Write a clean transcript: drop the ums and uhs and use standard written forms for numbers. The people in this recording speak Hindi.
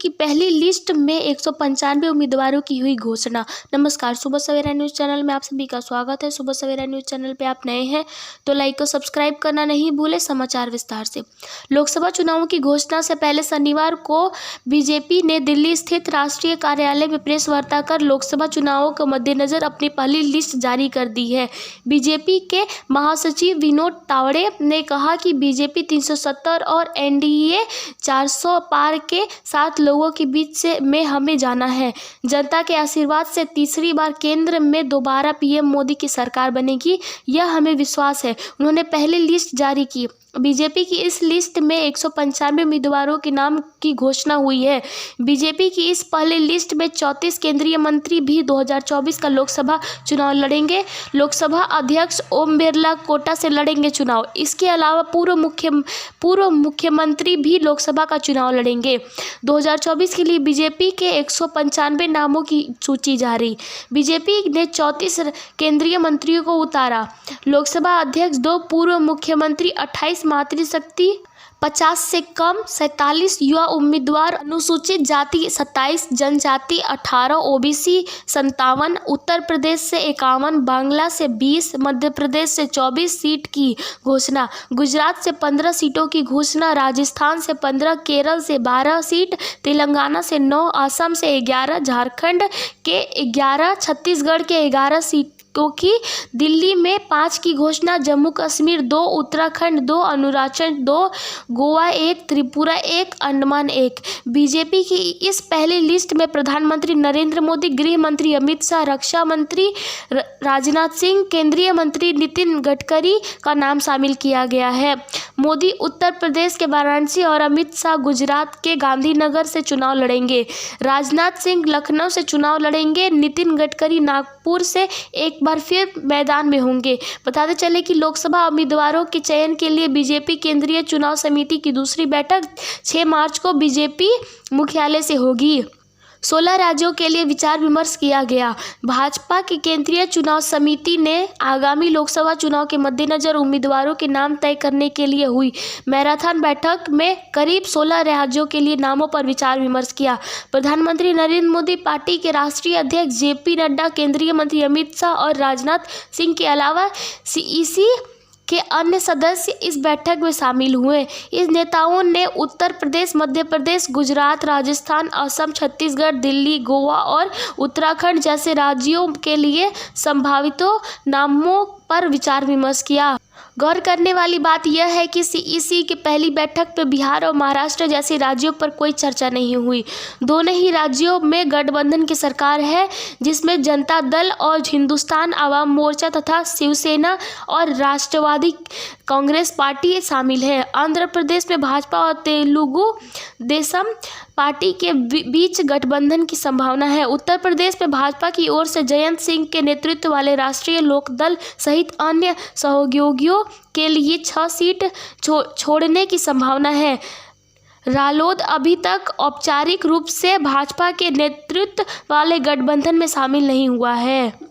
की पहली लिस्ट में 195 उम्मीदवारों की हुई घोषणा। नमस्कार, सुबह सवेरा न्यूज़ चैनल में आप सभी का स्वागत है। सुबह सवेरा न्यूज़ चैनल पे आप नए हैं तो लाइक और सब्सक्राइब करना नहीं भूलें। समाचार विस्तार से। लोकसभा चुनावों की घोषणा से पहले शनिवार को बीजेपी ने दिल्ली स्थित राष्ट्रीय कार्यालय में प्रेस वार्ता कर लोकसभा चुनावों के मद्देनजर अपनी पहली लिस्ट जारी कर दी है। बीजेपी के महासचिव विनोद तावड़े ने कहा कि बीजेपी 370 और एनडीए 400 पार के साथ लोगों के बीच में हमें जाना है। जनता के आशीर्वाद से तीसरी बार केंद्र में दोबारा पीएम मोदी की सरकार बनेगी, यह हमें विश्वास है। उन्होंने पहली लिस्ट जारी की। बीजेपी की इस लिस्ट में 195 उम्मीदवारों के नाम की घोषणा हुई है। बीजेपी की इस पहली लिस्ट में 34 केंद्रीय मंत्री भी 2024 का लोकसभा चुनाव लड़ेंगे। लोकसभा अध्यक्ष ओम बिरला कोटा से लड़ेंगे चुनाव। इसके अलावा पूर्व मुख्यमंत्री भी लोकसभा का चुनाव लड़ेंगे। 2024 के लिए बीजेपी के 195 नामों की सूची जारी। बीजेपी ने 34 केंद्रीय मंत्रियों को उतारा। लोकसभा अध्यक्ष 2 पूर्व मुख्यमंत्री, 28 मातृशक्ति, 50 से कम 47 युवा उम्मीदवार, अनुसूचित जाति 27, जनजाति 18, ओबीसी 57, उत्तर प्रदेश से 51, बांग्ला से 20, मध्य प्रदेश से 24 सीट की घोषणा। गुजरात से 15 सीटों की घोषणा। राजस्थान से 15, केरल से 12 सीट, तेलंगाना से 9, असम से 11, झारखंड के 11, छत्तीसगढ़ के 11 सीट की, दिल्ली में 5 की घोषणा। जम्मू कश्मीर 2, उत्तराखंड 2, अरुणाचल 2, गोवा 1, त्रिपुरा 1, अंडमान 1। बीजेपी की इस पहली लिस्ट में प्रधानमंत्री नरेंद्र मोदी, गृह मंत्री अमित शाह, रक्षा मंत्री राजनाथ सिंह, केंद्रीय मंत्री नितिन गडकरी का नाम शामिल किया गया है। मोदी उत्तर प्रदेश के वाराणसी और अमित शाह गुजरात के गांधीनगर से चुनाव लड़ेंगे। राजनाथ सिंह लखनऊ से चुनाव लड़ेंगे। नितिन गडकरी नागपुर से एक बार फिर मैदान में होंगे। बताते चले कि लोकसभा उम्मीदवारों के चयन के लिए बीजेपी केंद्रीय चुनाव समिति की दूसरी बैठक 6 मार्च को बीजेपी मुख्यालय से होगी। 16 राज्यों के लिए विचार विमर्श किया गया। भाजपा की केंद्रीय चुनाव समिति ने आगामी लोकसभा चुनाव के मद्देनजर उम्मीदवारों के नाम तय करने के लिए हुई मैराथन बैठक में करीब 16 राज्यों के लिए नामों पर विचार विमर्श किया। प्रधानमंत्री नरेंद्र मोदी, पार्टी के राष्ट्रीय अध्यक्ष जेपी नड्डा, केंद्रीय मंत्री अमित शाह और राजनाथ सिंह के अलावा सीईसी के अन्य सदस्य इस बैठक में शामिल हुए। इस नेताओं ने उत्तर प्रदेश, मध्य प्रदेश, गुजरात, राजस्थान, असम, छत्तीसगढ़, दिल्ली, गोवा और उत्तराखंड जैसे राज्यों के लिए संभावित नामों पर विचार विमर्श किया। गौर करने वाली बात यह है कि सीईसी की पहली बैठक में बिहार और महाराष्ट्र जैसे राज्यों पर कोई चर्चा नहीं हुई। दोनों ही राज्यों में गठबंधन की सरकार है, जिसमें जनता दल और हिंदुस्तान आवाम मोर्चा तथा शिवसेना और राष्ट्रवादी कांग्रेस पार्टी शामिल है। आंध्र प्रदेश में भाजपा और तेलुगु देशम पार्टी के बीच गठबंधन की संभावना है। उत्तर प्रदेश में भाजपा की ओर से जयंत सिंह के नेतृत्व वाले राष्ट्रीय लोक दल सहित अन्य सहयोगियों के लिए 6 सीट छोड़ने की संभावना है। रालोद अभी तक औपचारिक रूप से भाजपा के नेतृत्व वाले गठबंधन में शामिल नहीं हुआ है।